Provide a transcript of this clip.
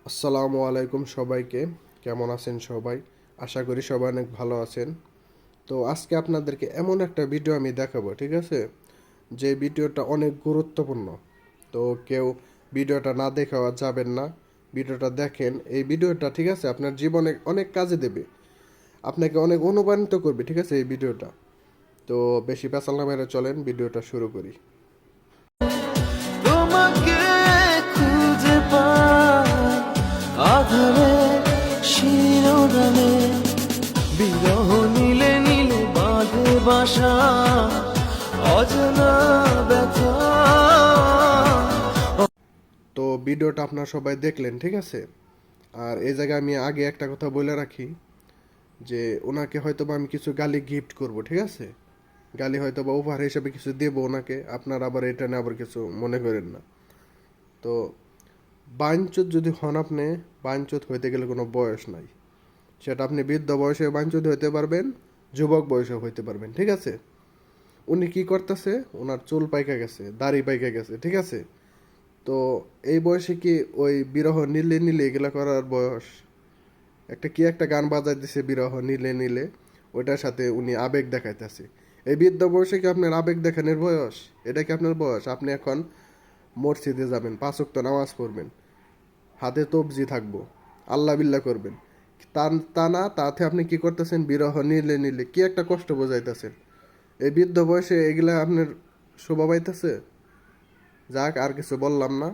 আসসালামু আলাইকুম সবাইকে। কেমন আছেন সবাই? আশা করি সবাই অনেক ভালো আছেন। তো আজকে আপনাদেরকে এমন একটা ভিডিও আমি দেখাবো, ঠিক আছে? যে ভিডিওটা অনেক গুরুত্বপূর্ণ। তো কেউ ভিডিওটা না দেখাওয়া যাবেন না। ভিডিওটা দেখেন, এই ভিডিওটা ঠিক আছে আপনার জীবনে অনেক কাজে দেবে, আপনাকে অনেক অনুপ্রাণিত করবে, ঠিক আছে এই ভিডিওটা। তো বেশি পেঁচাল না মেরে চলেন ভিডিওটা শুরু করি। তোমাকে খুঁজে পাই আধারে শিরোনামে বিরহ নীলে নীলে বাঁধে বাসা অজানা ব্যথা। তো ভিডিওটা আপনারা সবাই দেখলেন, ঠিক আছে? আর এই জায়গায় আমি আগে একটা কথা বলে রাখি যে ওনাকে হয়তো বা আমি কিছু গালি গিফট করব, ঠিক আছে? গালি হয়তো বা উপহার হিসেবে কিছু দেবো ওনাকে, আপনারা আবার এটা নিয়ে আবার কিছু মনে করেন না। তো বাঞ্চুত যদি হন আপনি, বাঞ্চুত হইতে গেলে কোনো বয়স নাই। সেটা আপনি বৃদ্ধ বয়সে বাঞ্চুত হইতে পারবেন, যুবক বয়সে হইতে পারবেন, ঠিক আছে? উনি কি করতেছে, ওনার চুল পাইকা গেছে, দাড়ি পাইকা গেছে, ঠিক আছে? তো এই বয়সে কি ওই বিরহ নীলে নীলে এগুলা করার বয়স? একটা গান বাজাই দিছে বিরহ নীলে নীলে, ওইটার সাথে উনি আবেগ দেখাইতেছে। এই বৃদ্ধ বয়সে কি আপনার আবেগ দেখানোর বয়স? এটা কি আপনার বয়স? আপনি এখন মসজিদে যাবেন, 5 ওয়াক্ত নামাজ পড়বেন, হাতে তবজি থাকবো, আল্লাহ বিল্লাহ করবেন। তা না, তাতে আপনি কি করতেছেন? বিরহ নীলে নীলে কি একটা কষ্ট বোঝাইতেছেন। এই বৃদ্ধ বয়সে এগুলা আপনার শোভা পাইতেছে? যাক, আর কিছু বললাম না।